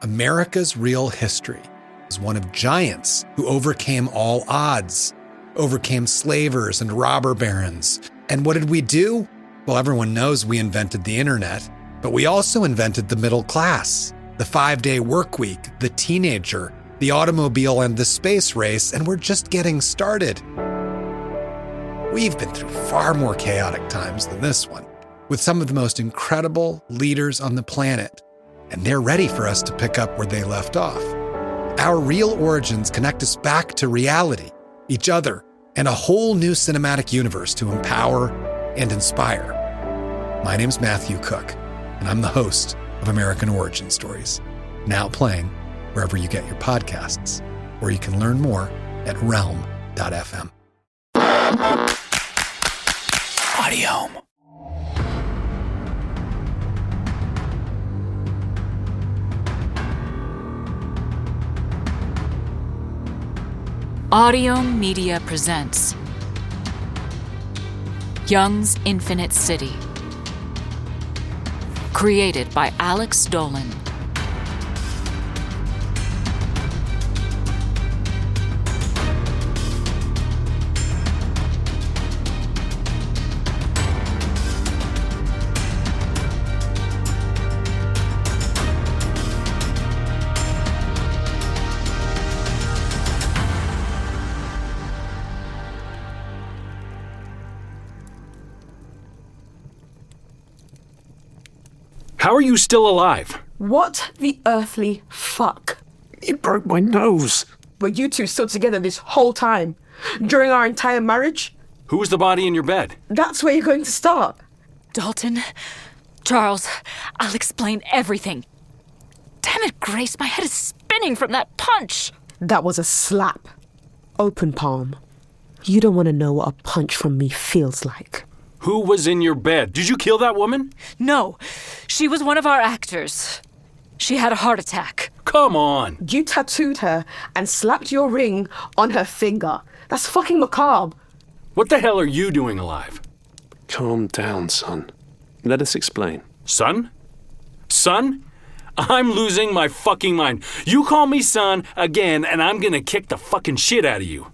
America's real history is one of giants who overcame all odds, overcame slavers and robber barons. And what did we do? Well, everyone knows we invented the internet, but we also invented the middle class, the 5-day work week, the teenager, the automobile, and the space race, and we're just getting started. We've been through far more chaotic times than this one, with some of the most incredible leaders on the planet, and they're ready for us to pick up where they left off. Our real origins connect us back to reality, each other, and a whole new cinematic universe to empower and inspire. My name's Matthew Cook, and I'm the host of American Origin Stories, now playing wherever you get your podcasts, or you can learn more at realm.fm. Audiohm. Audiohm Media presents Young's Infinite City, created by Alex Dolan. How are you still alive? What the earthly fuck? You broke my nose. Were you two still together this whole time? During our entire marriage? Who was the body in your bed? That's where you're going to start. Dalton, Charles, I'll explain everything. Damn it, Grace, my head is spinning from that punch. That was a slap. Open palm. You don't want to know what a punch from me feels like. Who was in your bed? Did you kill that woman? No, she was one of our actors. She had a heart attack. Come on. You tattooed her and slapped your ring on her finger. That's fucking macabre. What the hell are you doing alive? Calm down, son. Let us explain. Son? Son? I'm losing my fucking mind. You call me son again and I'm gonna kick the fucking shit out of you.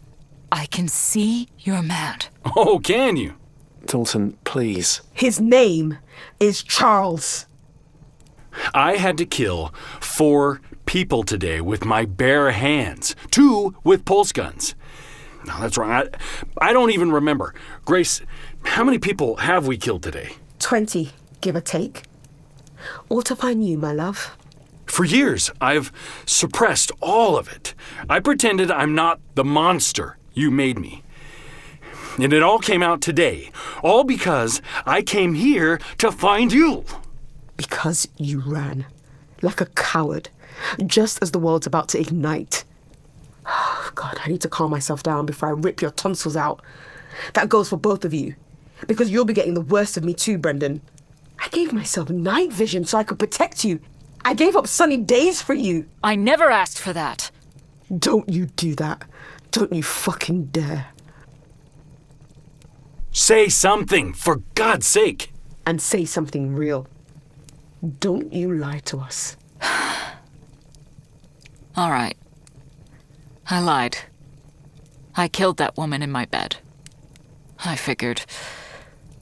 I can see you're mad. Oh, can you? Dalton, please. His name is Charles. I had to kill 4 people today with my bare hands. 2 with pulse guns. No, that's wrong. I don't even remember. Grace, how many people have we killed today? 20, give or take. All to find you, my love. For years, I've suppressed all of it. I pretended I'm not the monster you made me. And it all came out today. All because I came here to find you. Because you ran. Like a coward. Just as the world's about to ignite. Oh, God, I need to calm myself down before I rip your tonsils out. That goes for both of you. Because you'll be getting the worst of me too, Brendan. I gave myself night vision so I could protect you. I gave up sunny days for you. I never asked for that. Don't you do that. Don't you fucking dare. Say something, for God's sake. And say something real. Don't you lie to us. All right. I lied. I killed that woman in my bed. I figured,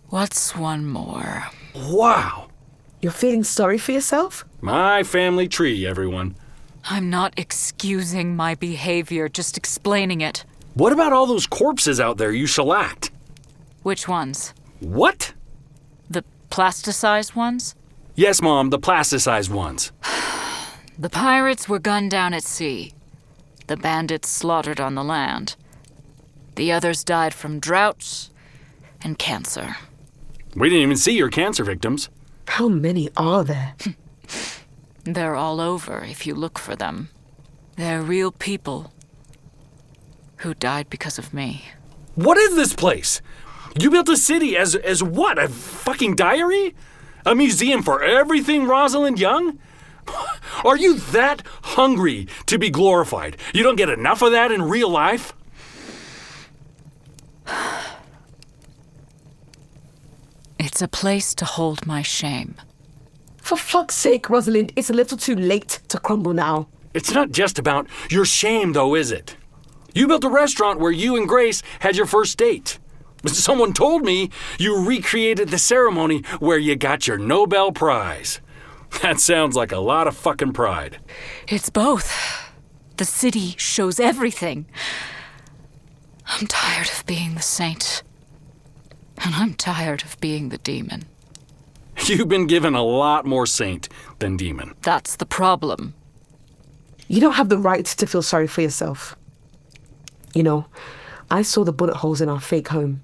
what's one more? Wow. You're feeling sorry for yourself? My family tree, everyone. I'm not excusing my behavior, just explaining it. What about all those corpses out there you shellacked? Which ones? What? The plasticized ones? Yes, Mom, the plasticized ones. The pirates were gunned down at sea. The bandits slaughtered on the land. The others died from droughts and cancer. We didn't even see your cancer victims. How many are there? They're all over if you look for them. They're real people who died because of me. What is this place? You built a city as what? A fucking diary? A museum for everything Rosalind Young? Are you that hungry to be glorified? You don't get enough of that in real life? It's a place to hold my shame. For fuck's sake, Rosalind, it's a little too late to crumble now. It's not just about your shame, though, is it? You built a restaurant where you and Grace had your first date. Someone told me you recreated the ceremony where you got your Nobel Prize. That sounds like a lot of fucking pride. It's both. The city shows everything. I'm tired of being the saint. And I'm tired of being the demon. You've been given a lot more saint than demon. That's the problem. You don't have the right to feel sorry for yourself. You know, I saw the bullet holes in our fake home.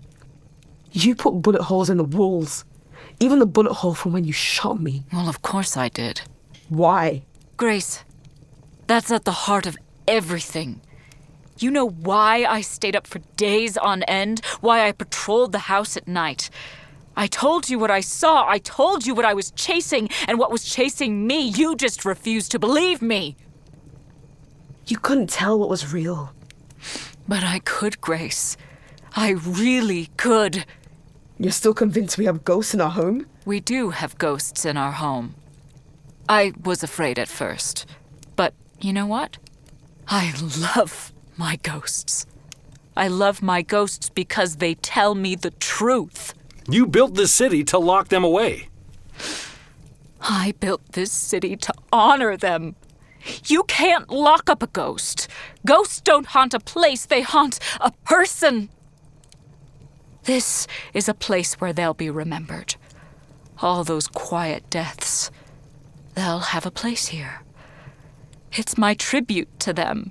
You put bullet holes in the walls. Even the bullet hole from when you shot me. Well, of course I did. Why? Grace, that's at the heart of everything. You know why I stayed up for days on end? Why I patrolled the house at night? I told you what I saw. I told you what I was chasing and what was chasing me. You just refused to believe me. You couldn't tell what was real. But I could, Grace. I really could. You're still convinced we have ghosts in our home? We do have ghosts in our home. I was afraid at first. But you know what? I love my ghosts. I love my ghosts because they tell me the truth. You built this city to lock them away. I built this city to honor them. You can't lock up a ghost. Ghosts don't haunt a place, they haunt a person. This is a place where they'll be remembered. All those quiet deaths, they'll have a place here. It's my tribute to them.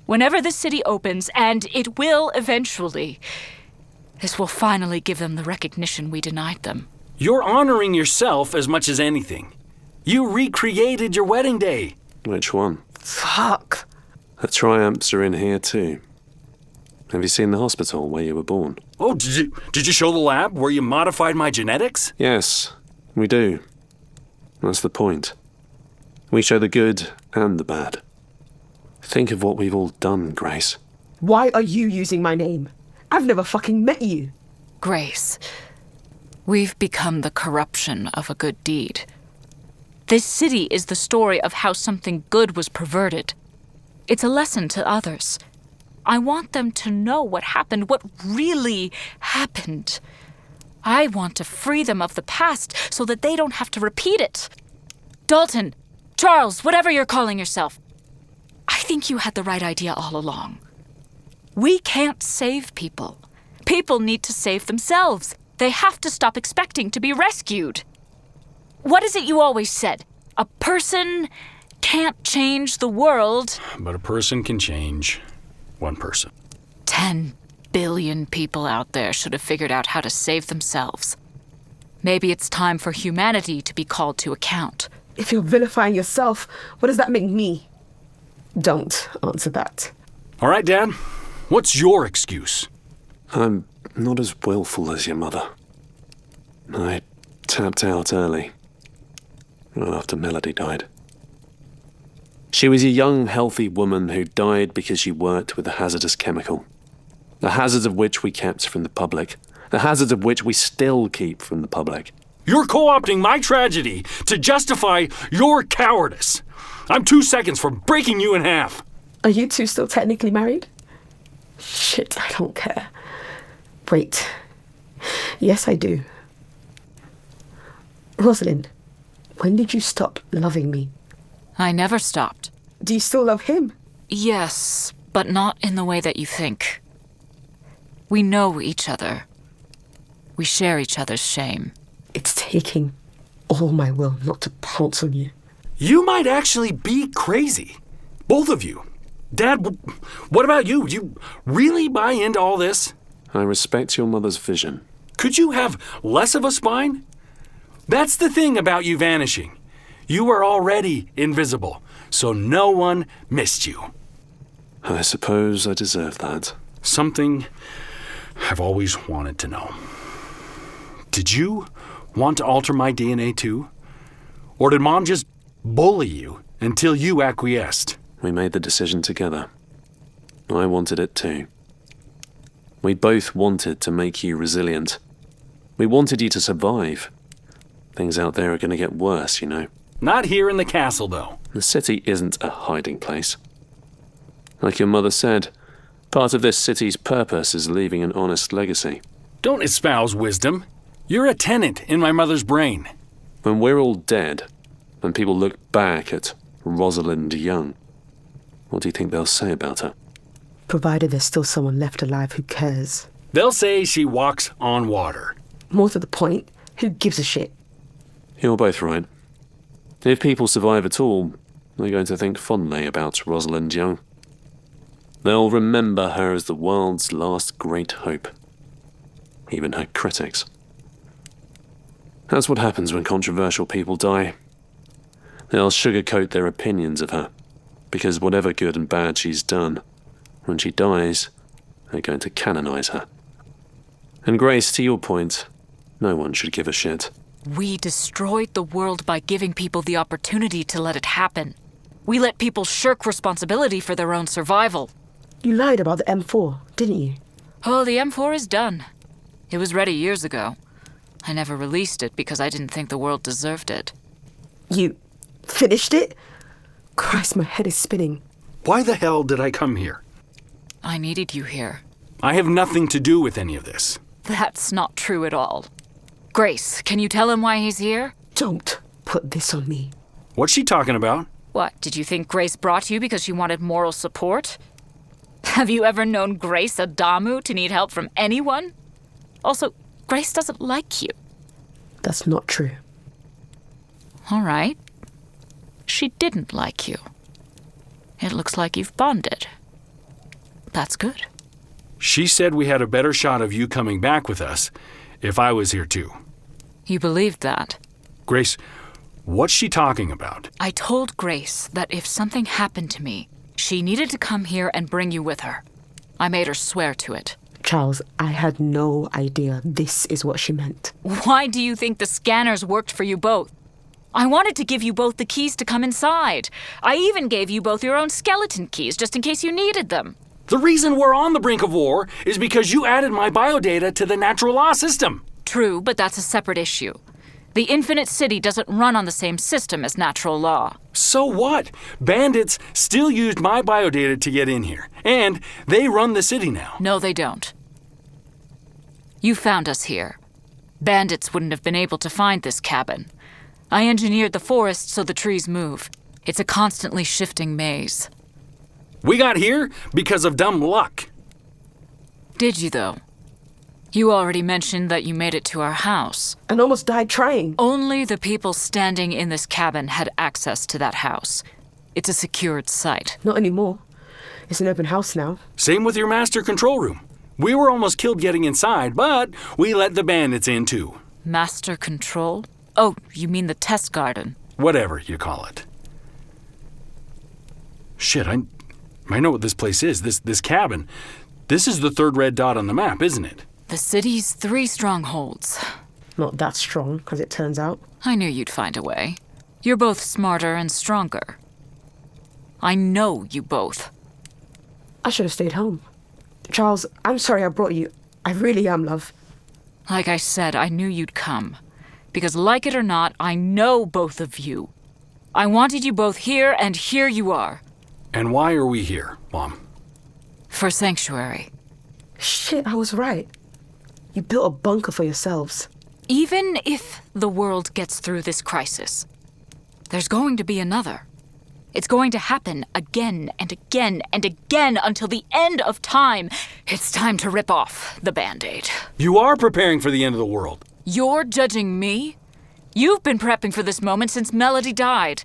Whenever the city opens, and it will eventually, this will finally give them the recognition we denied them. You're honoring yourself as much as anything. You recreated your wedding day. Which one? Fuck. The triumphs are in here too. Have you seen the hospital where you were born? Oh, did you show the lab where you modified my genetics? Yes, we do. That's the point. We show the good and the bad. Think of what we've all done, Grace. Why are you using my name? I've never fucking met you. Grace, we've become the corruption of a good deed. This city is the story of how something good was perverted. It's a lesson to others. I want them to know what happened, what really happened. I want to free them of the past so that they don't have to repeat it. Dalton, Charles, whatever you're calling yourself, I think you had the right idea all along. We can't save people. People need to save themselves. They have to stop expecting to be rescued. What is it you always said? A person can't change the world. But a person can change one person. 10 billion people out there should have figured out how to save themselves. Maybe it's time for humanity to be called to account. If you're vilifying yourself, what does that make me? Don't answer that. All right, Dad. What's your excuse? I'm not as willful as your mother. I tapped out early, right after Melody died. She was a young, healthy woman who died because she worked with a hazardous chemical. The hazards of which we kept from the public. The hazards of which we still keep from the public. You're co-opting my tragedy to justify your cowardice. I'm 2 seconds from breaking you in half. Are you two still technically married? Shit, I don't care. Wait. Yes, I do. Rosalind, when did you stop loving me? I never stopped. Do you still love him? Yes, but not in the way that you think. We know each other. We share each other's shame. It's taking all my will not to pounce on you. You might actually be crazy. Both of you. Dad, what about you? You really buy into all this? I respect your mother's vision. Could you have less of a spine? That's the thing about you vanishing. You were already invisible, so no one missed you. I suppose I deserve that. Something I've always wanted to know. Did you want to alter my DNA too? Or did Mom just bully you until you acquiesced? We made the decision together. I wanted it too. We both wanted to make you resilient. We wanted you to survive. Things out there are going to get worse, you know. Not here in the castle, though. The city isn't a hiding place. Like your mother said, part of this city's purpose is leaving an honest legacy. Don't espouse wisdom. You're a tenant in my mother's brain. When we're all dead, and people look back at Rosalind Young, what do you think they'll say about her? Provided there's still someone left alive who cares. They'll say she walks on water. More to the point, who gives a shit? You're both right. If people survive at all, they're going to think fondly about Rosalind Young. They'll remember her as the world's last great hope. Even her critics. That's what happens when controversial people die. They'll sugarcoat their opinions of her, because whatever good and bad she's done, when she dies, they're going to canonize her. And Grace, to your point, no one should give a shit. We destroyed the world by giving people the opportunity to let it happen. We let people shirk responsibility for their own survival. You lied about the M4, didn't you? Oh, the M4 is done. It was ready years ago. I never released it because I didn't think the world deserved it. You finished it? Christ, my head is spinning. Why the hell did I come here? I needed you here. I have nothing to do with any of this. That's not true at all. Grace, can you tell him why he's here? Don't put this on me. What's she talking about? What, did you think Grace brought you because she wanted moral support? Have you ever known Grace Adamu to need help from anyone? Also, Grace doesn't like you. That's not true. All right. She didn't like you. It looks like you've bonded. That's good. She said we had a better shot of you coming back with us if I was here too. You believed that? Grace, what's she talking about? I told Grace that if something happened to me, she needed to come here and bring you with her. I made her swear to it. Charles, I had no idea this is what she meant. Why do you think the scanners worked for you both? I wanted to give you both the keys to come inside. I even gave you both your own skeleton keys just in case you needed them. The reason we're on the brink of war is because you added my biodata to the natural law system. True, but that's a separate issue. The Infinite City doesn't run on the same system as natural law. So what? Bandits still used my biodata to get in here, and they run the city now. No, they don't. You found us here. Bandits wouldn't have been able to find this cabin. I engineered the forest so the trees move. It's a constantly shifting maze. We got here because of dumb luck. Did you, though? You already mentioned that you made it to our house. And almost died trying. Only the people standing in this cabin had access to that house. It's a secured site. Not anymore. It's an open house now. Same with your master control room. We were almost killed getting inside, but we let the bandits in too. Master control? Oh, you mean the test garden? Whatever you call it. Shit, I know what this place is, this cabin. This is the third red dot on the map, isn't it? The city's 3 strongholds. Not that strong, as it turns out. I knew you'd find a way. You're both smarter and stronger. I know you both. I should have stayed home. Charles, I'm sorry I brought you. I really am, love. Like I said, I knew you'd come. Because like it or not, I know both of you. I wanted you both here, and here you are. And why are we here, Mom? For sanctuary. Shit, I was right. You built a bunker for yourselves. Even if the world gets through this crisis, there's going to be another. It's going to happen again and again and again until the end of time. It's time to rip off the Band-Aid. You are preparing for the end of the world. You're judging me? You've been prepping for this moment since Melody died.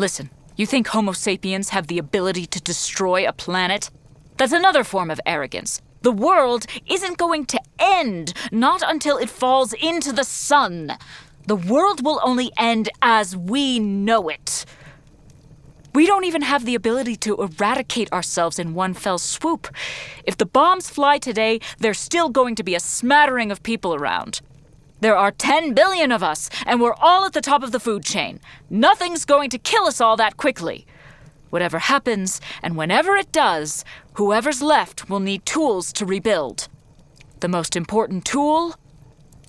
Listen, you think Homo sapiens have the ability to destroy a planet? That's another form of arrogance. The world isn't going to end, not until it falls into the sun. The world will only end as we know it. We don't even have the ability to eradicate ourselves in one fell swoop. If the bombs fly today, there's still going to be a smattering of people around. There are 10 billion of us, and we're all at the top of the food chain. Nothing's going to kill us all that quickly. Whatever happens, and whenever it does, whoever's left will need tools to rebuild. The most important tool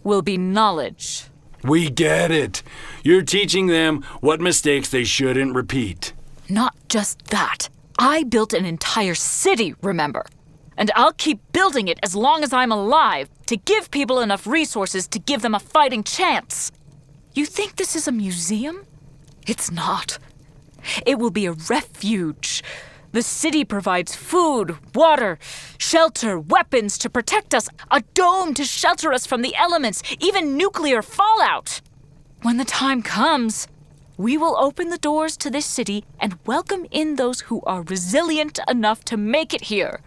will be knowledge. We get it. You're teaching them what mistakes they shouldn't repeat. Not just that. I built an entire city, remember? And I'll keep building it as long as I'm alive to give people enough resources to give them a fighting chance. You think this is a museum? It's not. It will be a refuge. The city provides food, water, shelter, weapons to protect us, a dome to shelter us from the elements, even nuclear fallout. When the time comes, we will open the doors to this city and welcome in those who are resilient enough to make it here.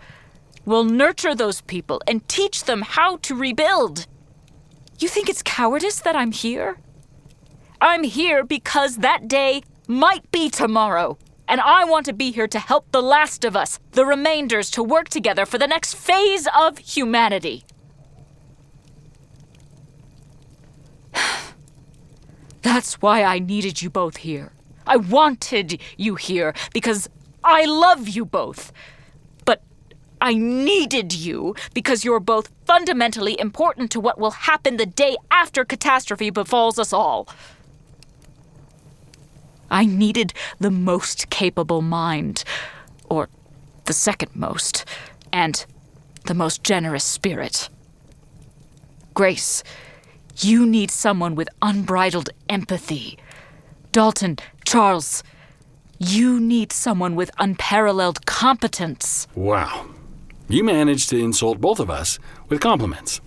We'll nurture those people and teach them how to rebuild. You think it's cowardice that I'm here? I'm here because that day might be tomorrow. And I want to be here to help the last of us, the remainders, to work together for the next phase of humanity. That's why I needed you both here. I wanted you here because I love you both. But I needed you because you're both fundamentally important to what will happen the day after catastrophe befalls us all. I needed the most capable mind, or the second most, and the most generous spirit. Grace, you need someone with unbridled empathy. Dalton, Charles, you need someone with unparalleled competence. Wow. You managed to insult both of us with compliments.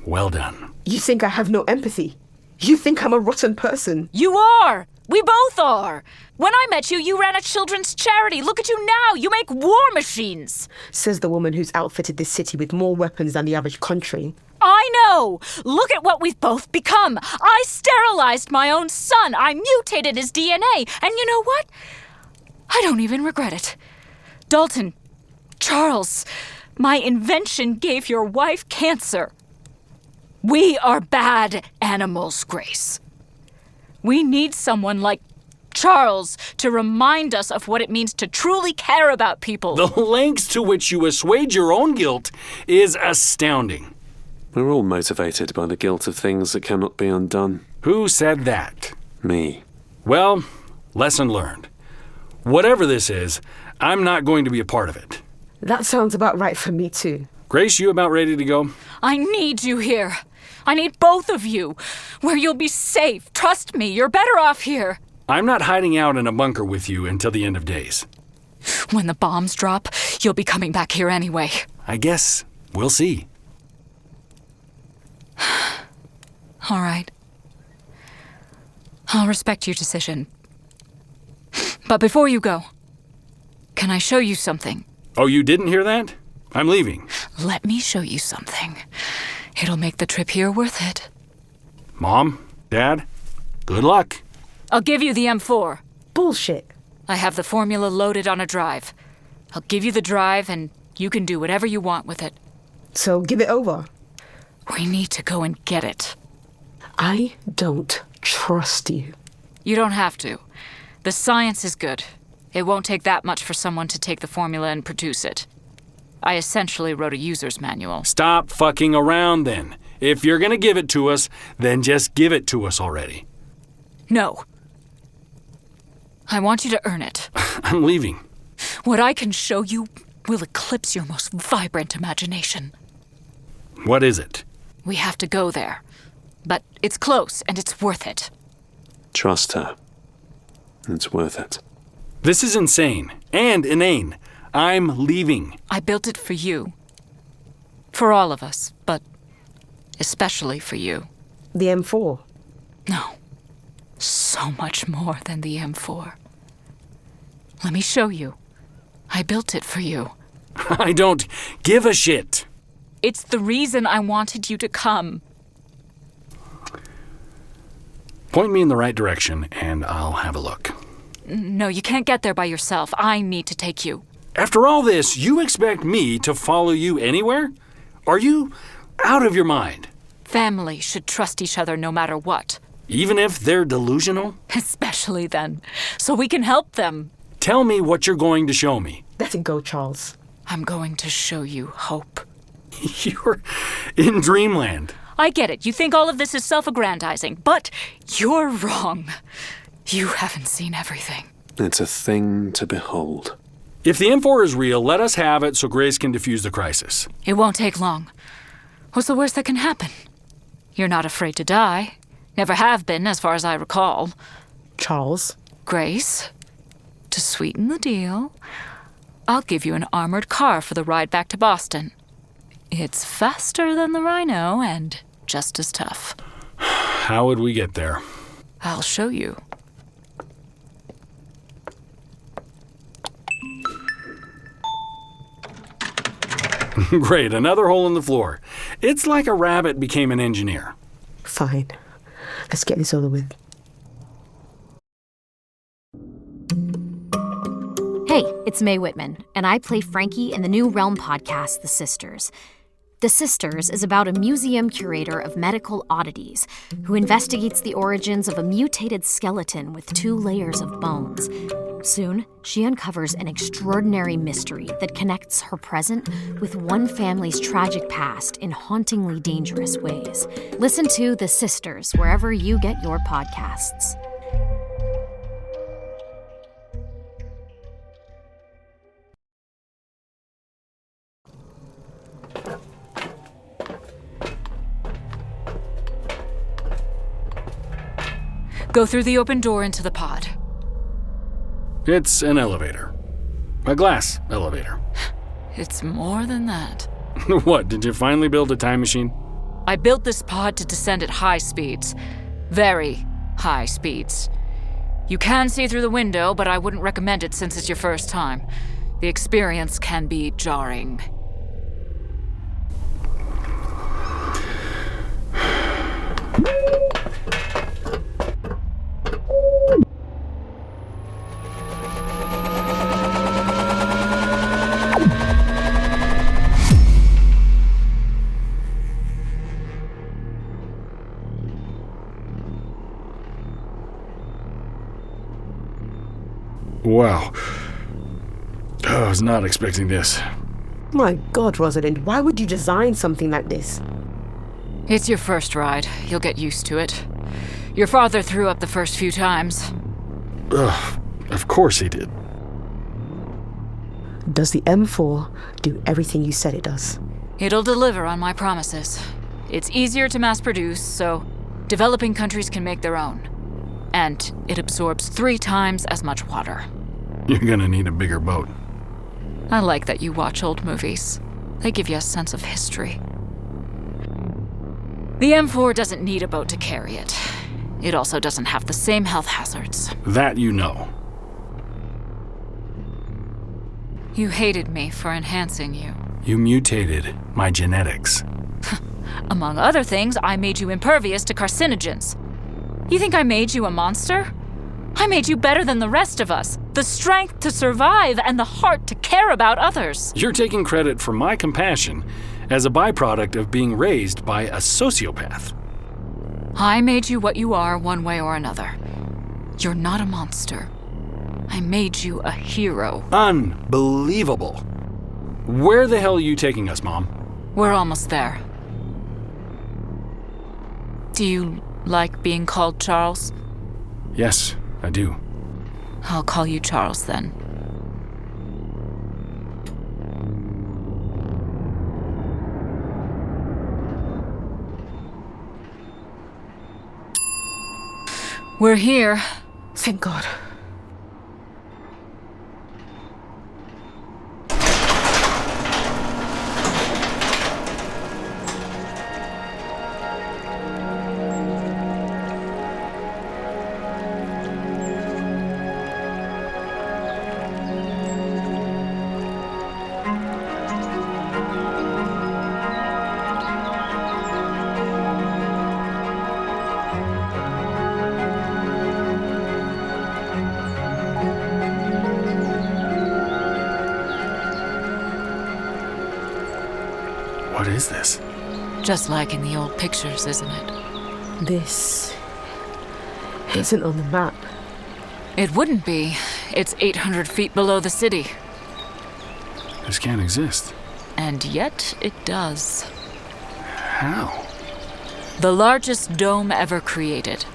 Well done. You think I have no empathy? You think I'm a rotten person? You are! We both are! When I met you, you ran a children's charity. Look at you now! You make war machines! Says the woman who's outfitted this city with more weapons than the average country. I know! Look at what we've both become! I sterilized my own son! I mutated his DNA! And you know what? I don't even regret it. Dalton, Charles, my invention gave your wife cancer. We are bad animals, Grace. We need someone like Charles to remind us of what it means to truly care about people. The lengths to which you assuage your own guilt is astounding. We're all motivated by the guilt of things that cannot be undone. Who said that? Me. Well, lesson learned. Whatever this is, I'm not going to be a part of it. That sounds about right for me too. Grace, you about ready to go? I need you here. I need both of you, where you'll be safe. Trust me, you're better off here. I'm not hiding out in a bunker with you until the end of days. When the bombs drop, you'll be coming back here anyway. I guess we'll see. All right. I'll respect your decision. But before you go, can I show you something? Oh, you didn't hear that? I'm leaving. Let me show you something. It'll make the trip here worth it. Mom, Dad, good luck. I'll give you the M4. Bullshit. I have the formula loaded on a drive. I'll give you the drive, and you can do whatever you want with it. So give it over. We need to go and get it. I don't trust you. You don't have to. The science is good. It won't take that much for someone to take the formula and produce it. I essentially wrote a user's manual. Stop fucking around then. If you're gonna give it to us, then just give it to us already. No. I want you to earn it. I'm leaving. What I can show you will eclipse your most vibrant imagination. What is it? We have to go there. But it's close, and it's worth it. Trust her. It's worth it. This is insane and inane. I'm leaving. I built it for you. For all of us, but especially for you. The M4. No. So much more than the M4. Let me show you. I built it for you. I don't give a shit. It's the reason I wanted you to come. Point me in the right direction, and I'll have a look. No, you can't get there by yourself. I need to take you. After all this, you expect me to follow you anywhere? Are you out of your mind? Family should trust each other no matter what. Even if they're delusional? Especially then, so we can help them. Tell me what you're going to show me. Let it go, Charles. I'm going to show you hope. You're in dreamland. I get it. You think all of this is self-aggrandizing, but you're wrong. You haven't seen everything. It's a thing to behold. If the M4 is real, let us have it so Grace can defuse the crisis. It won't take long. What's the worst that can happen? You're not afraid to die. Never have been, as far as I recall. Charles? Grace, to sweeten the deal, I'll give you an armored car for the ride back to Boston. It's faster than the Rhino and just as tough. How would we get there? I'll show you. Great, another hole in the floor. It's like a rabbit became an engineer. Fine. Let's get this over with. Hey, it's Mae Whitman, and I play Frankie in the new Realm podcast, The Sisters. The Sisters is about a museum curator of medical oddities who investigates the origins of a mutated skeleton with 2 layers of bones. Soon, she uncovers an extraordinary mystery that connects her present with one family's tragic past in hauntingly dangerous ways. Listen to The Sisters wherever you get your podcasts. Go through the open door into the pod. It's an elevator. A glass elevator. It's more than that. What, did you finally build a time machine? I built this pod to descend at high speeds. Very high speeds. You can see through the window, but I wouldn't recommend it since it's your first time. The experience can be jarring. Wow. I was not expecting this. My God, Rosalind, why would you design something like this? It's your first ride. You'll get used to it. Your father threw up the first few times. Ugh, of course he did. Does the M4 do everything you said it does? It'll deliver on my promises. It's easier to mass produce, so developing countries can make their own. And it absorbs 3 times as much water. You're gonna need a bigger boat. I like that you watch old movies. They give you a sense of history. The M4 doesn't need a boat to carry it. It also doesn't have the same health hazards. That you know. You hated me for enhancing you. You mutated my genetics. Among other things, I made you impervious to carcinogens. You think I made you a monster? I made you better than the rest of us. The strength to survive and the heart to care about others. You're taking credit for my compassion as a byproduct of being raised by a sociopath. I made you what you are one way or another. You're not a monster. I made you a hero. Unbelievable. Where the hell are you taking us, Mom? We're almost there. Do you like being called Charles? Yes, I do. I'll call you Charles then. We're here. Thank God. What is this? Just like in the old pictures, isn't it? This isn't on the map. It wouldn't be. It's 800 feet below the city. This can't exist. And yet it does. How? The largest dome ever created.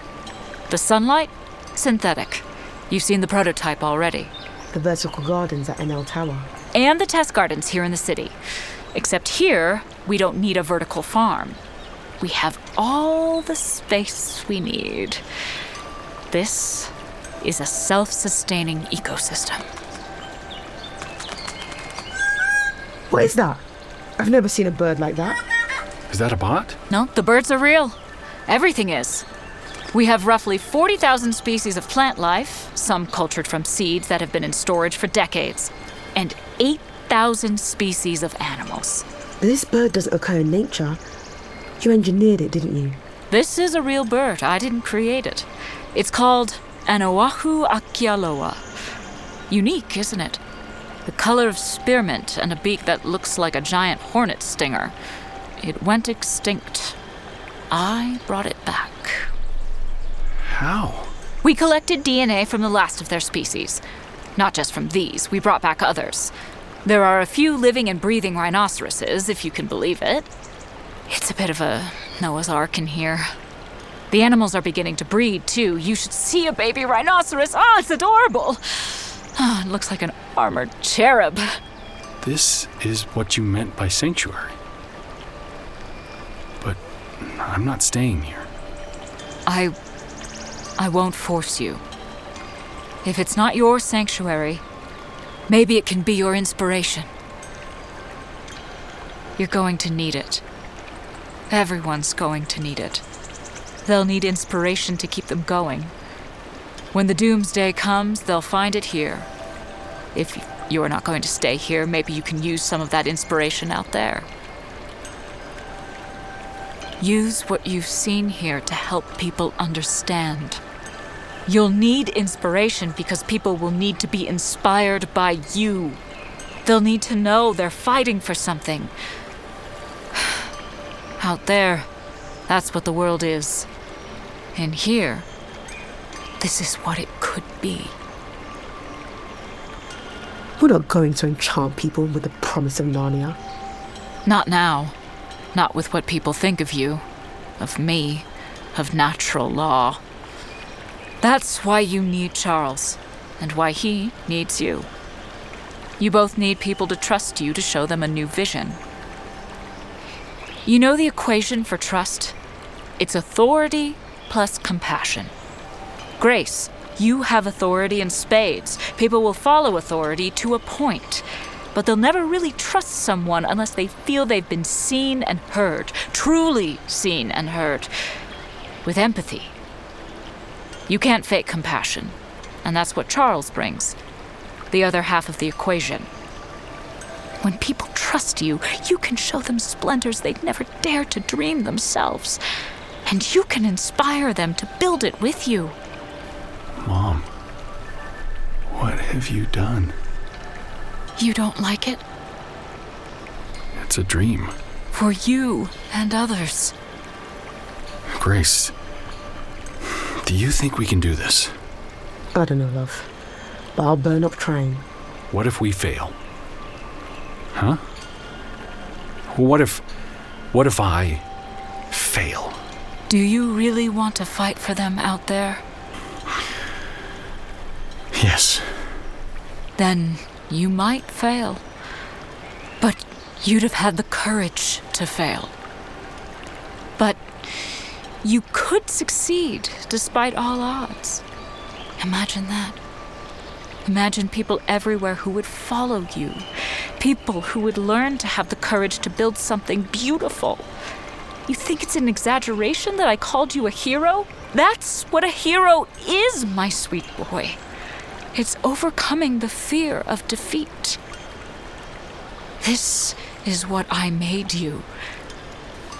The sunlight? Synthetic. You've seen the prototype already. The vertical gardens at NL Tower. And the test gardens here in the city. Except here, we don't need a vertical farm. We have all the space we need. This is a self-sustaining ecosystem. What is that? I've never seen a bird like that. Is that a bot? No, the birds are real. Everything is. We have roughly 40,000 species of plant life, some cultured from seeds that have been in storage for decades, and 8,000 species of animals. This bird doesn't occur in nature. You engineered it, didn't you? This is a real bird. I didn't create it. It's called an Oahu Akialoa. Unique, isn't it? The color of spearmint and a beak that looks like a giant hornet stinger. It went extinct. I brought it back. How? We collected DNA from the last of their species. Not just from these, we brought back others. There are a few living and breathing rhinoceroses, if you can believe it. It's a bit of a Noah's Ark in here. The animals are beginning to breed, too. You should see a baby rhinoceros. Oh, it's adorable. Oh, it looks like an armored cherub. This is what you meant by sanctuary. But I'm not staying here. I won't force you. If it's not your sanctuary, maybe it can be your inspiration. You're going to need it. Everyone's going to need it. They'll need inspiration to keep them going. When the doomsday comes, they'll find it here. If you're not going to stay here, maybe you can use some of that inspiration out there. Use what you've seen here to help people understand. You'll need inspiration because people will need to be inspired by you. They'll need to know they're fighting for something. Out there, that's what the world is. In here, this is what it could be. We're not going to enchant people with the promise of Narnia. Not now. Not with what people think of you, of me, of natural law. That's why you need Charles, and why he needs you. You both need people to trust you to show them a new vision. You know the equation for trust? It's authority plus compassion. Grace, you have authority in spades. People will follow authority to a point. But they'll never really trust someone unless they feel they've been seen and heard, truly seen and heard, with empathy. You can't fake compassion, and that's what Charles brings, the other half of the equation. When people trust you, you can show them splendors they'd never dare to dream themselves, and you can inspire them to build it with you. Mom, what have you done? You don't like it? It's a dream. For you and others. Grace, do you think we can do this? I don't know, love. But I'll burn up trying. What if we fail? Huh? What if I fail? Do you really want to fight for them out there? Yes. Then you might fail. But you'd have had the courage to fail. But you could succeed despite all odds. Imagine that. Imagine people everywhere who would follow you. People who would learn to have the courage to build something beautiful. You think it's an exaggeration that I called you a hero? That's what a hero is, my sweet boy. It's overcoming the fear of defeat. This is what I made you.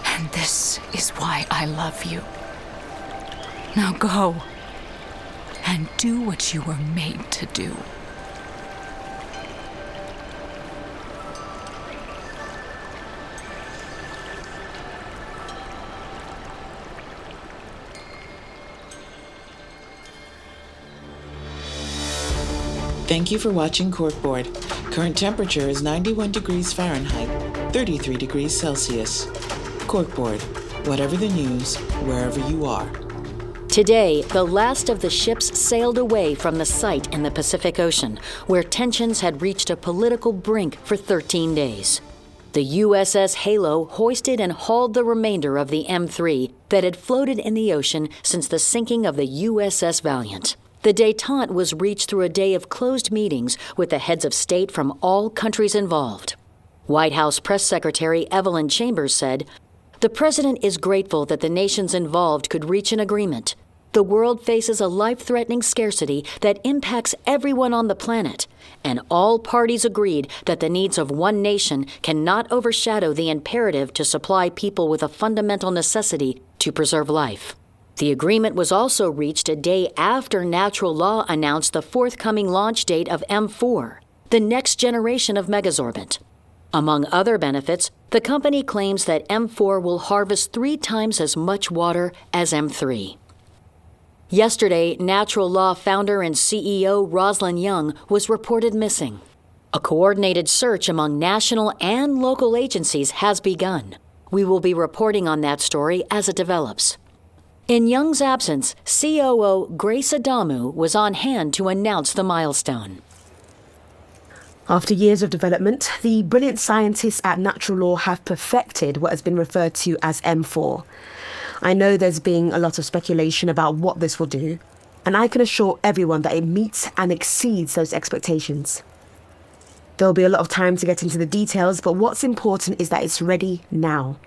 And this is why I love you. Now go and do what you were made to do. Thank you for watching Corkboard. Current temperature is 91 degrees Fahrenheit, 33 degrees Celsius. Corkboard, Whatever the news, wherever you are. Today, the last of the ships sailed away from the site in the Pacific Ocean, where tensions had reached a political brink for 13 days. The USS Halo hoisted and hauled the remainder of the M3 that had floated in the ocean since the sinking of the USS Valiant. The détente was reached through a day of closed meetings with the heads of state from all countries involved. White House Press Secretary Evelyn Chambers said, "The president is grateful that the nations involved could reach an agreement. The world faces a life-threatening scarcity that impacts everyone on the planet, and all parties agreed that the needs of one nation cannot overshadow the imperative to supply people with a fundamental necessity to preserve life." The agreement was also reached a day after Natural Law announced the forthcoming launch date of M4, the next generation of Megasorbent. Among other benefits, the company claims that M4 will harvest 3 times as much water as M3. Yesterday, Natural Law founder and CEO Rosalind Young was reported missing. A coordinated search among national and local agencies has begun. We will be reporting on that story as it develops. In Young's absence, COO Grace Adamu was on hand to announce the milestone. After years of development, the brilliant scientists at Natural Law have perfected what has been referred to as M4. I know there's been a lot of speculation about what this will do, and I can assure everyone that it meets and exceeds those expectations. There'll be a lot of time to get into the details, but what's important is that it's ready now.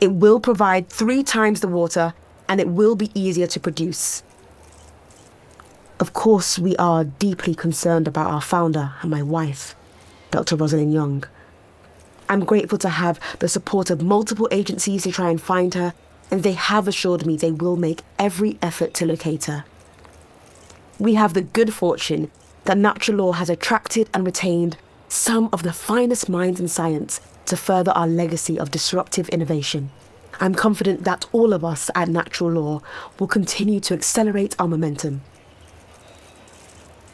It will provide 3 times the water, and it will be easier to produce. Of course, we are deeply concerned about our founder and my wife, Dr. Rosalind Young. I'm grateful to have the support of multiple agencies to try and find her, and they have assured me they will make every effort to locate her. We have the good fortune that Natural Law has attracted and retained some of the finest minds in science to further our legacy of disruptive innovation. I'm confident that all of us at Natural Law will continue to accelerate our momentum.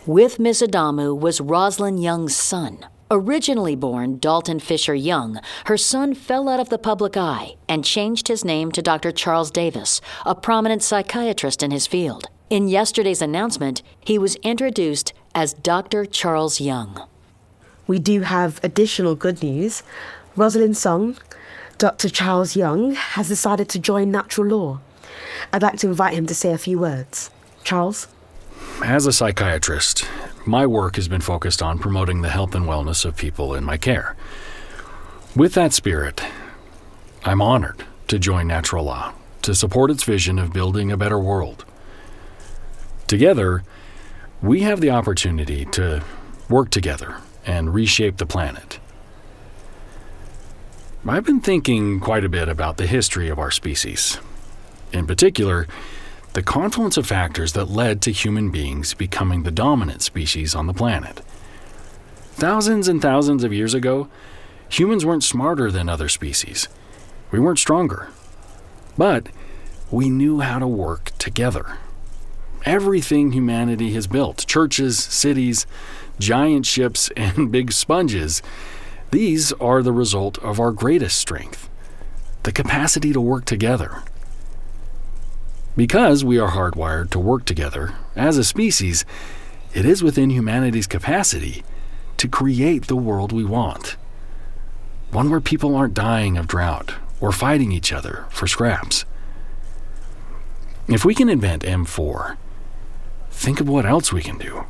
With Ms. Adamu was Rosalind Young's son. Originally born Dalton Fisher Young, her son fell out of the public eye and changed his name to Dr. Charles Davis, a prominent psychiatrist in his field. In yesterday's announcement, he was introduced as Dr. Charles Young. We do have additional good news. Rosalind's son, Dr. Charles Young, has decided to join Natural Law. I'd like to invite him to say a few words. Charles? As a psychiatrist, my work has been focused on promoting the health and wellness of people in my care. With that spirit, I'm honored to join Natural Law to support its vision of building a better world. Together, we have the opportunity to work together and reshape the planet. I've been thinking quite a bit about the history of our species. In particular, the confluence of factors that led to human beings becoming the dominant species on the planet. Thousands and thousands of years ago, humans weren't smarter than other species. We weren't stronger. But we knew how to work together. Everything humanity has built, churches, cities, giant ships, and big sponges, these are the result of our greatest strength, the capacity to work together. Because we are hardwired to work together, as a species, it is within humanity's capacity to create the world we want. One where people aren't dying of drought or fighting each other for scraps. If we can invent M4, think of what else we can do.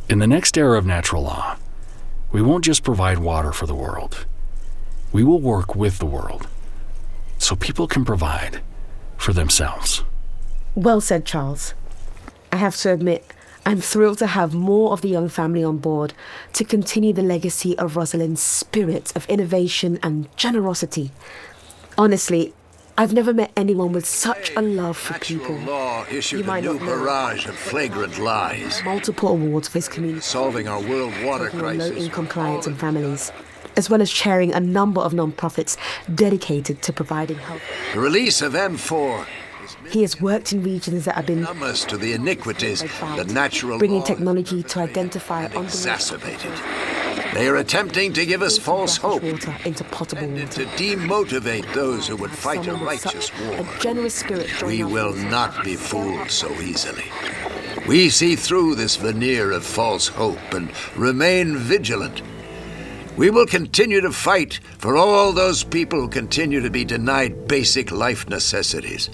In the next era of Natural Law, we won't just provide water for the world. We will work with the world so people can provide for themselves. Well said, Charles. I have to admit, I'm thrilled to have more of the Young family on board to continue the legacy of Rosalind's spirit of innovation and generosity. Honestly, I've never met anyone with such a love for people. Law issued a new barrage of flagrant lies. Multiple awards for his community. Solving our world water crisis. Low-income clients and families, as well as chairing a number of non-profits dedicated to providing help. The release of M4. He has worked in regions that have been numbers to the iniquities that Natural bringing Law technology to identify and exacerbated. They are attempting to give us false hope, Water into potable and water. to demotivate those who would fight a Someone with righteous such war. A generous spirit. We will not be fooled so easily. We see through this veneer of false hope and remain vigilant. We will continue to fight for all those people who continue to be denied basic life necessities.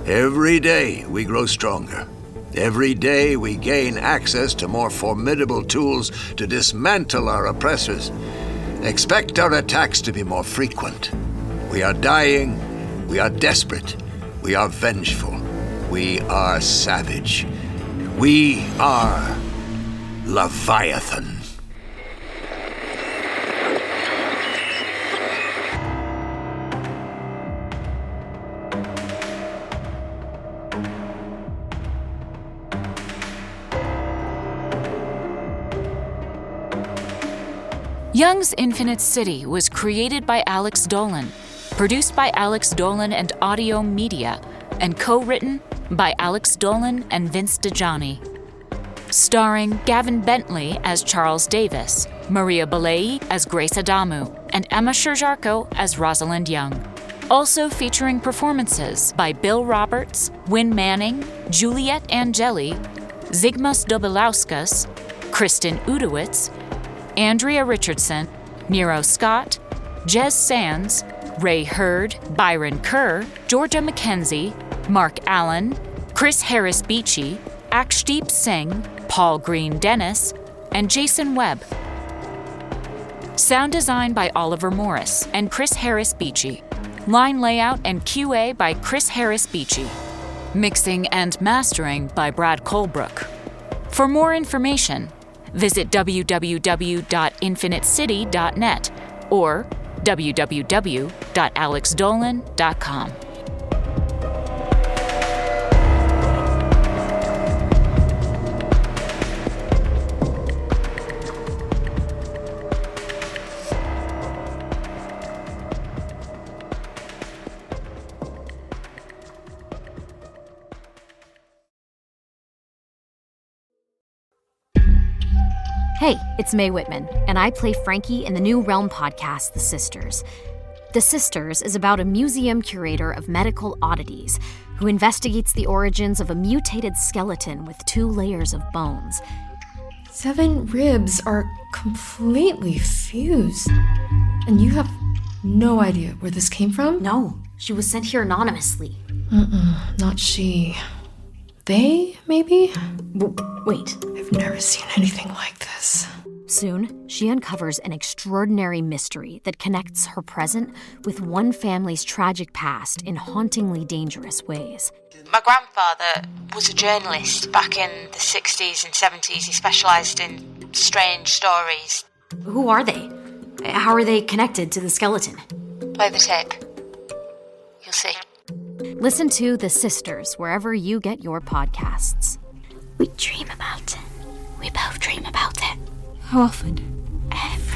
Every day we grow stronger. Every day we gain access to more formidable tools to dismantle our oppressors. Expect our attacks to be more frequent. We are dying. We are desperate. We are vengeful. We are savage. We are Leviathan. Young's Infinite City was created by Alex Dolan, produced by Alex Dolan and Audiohm Media, and co-written by Alex Dolan and Vince Dajani. Starring Gavin Bentley as Charles Davis, Maria Gbeleyi as Grace Adamu, and Emma Sherr-Ziarko as Rosalind Young. Also featuring performances by Bill Roberts, Winn Manning, Juliette Angeli, Zigmas Dobiliauskas, Kristen Udowitz, Andrea Richardson, Nero Scott, Jez Sands, Ray Hurd, Byron Kerr, Georgia McKenzie, Mark Allen, Chris Harris-Beechey, Akshdeep Singh, Paul Greene-Dennis, and Jason Webb. Sound design by Oliver Morris and Chris Harris-Beechey. Line layout and QA by Chris Harris-Beechey. Mixing and mastering by Brad Colbrook. For more information, visit www.infinitecity.net or www.alexdolan.com. Hey, it's Mae Whitman, and I play Frankie in the new Realm podcast, The Sisters. The Sisters is about a museum curator of medical oddities who investigates the origins of a mutated skeleton with 2 layers of bones. 7 ribs are completely fused. And you have no idea where this came from? No, she was sent here anonymously. Not she. They, maybe? Wait. I've never seen anything like this. Soon, she uncovers an extraordinary mystery that connects her present with one family's tragic past in hauntingly dangerous ways. My grandfather was a journalist back in the 60s and 70s. He specialised in strange stories. Who are they? How are they connected to the skeleton? Play the tape. You'll see. Listen to The Sisters wherever you get your podcasts. We dream about it. We both dream about it. How often? Every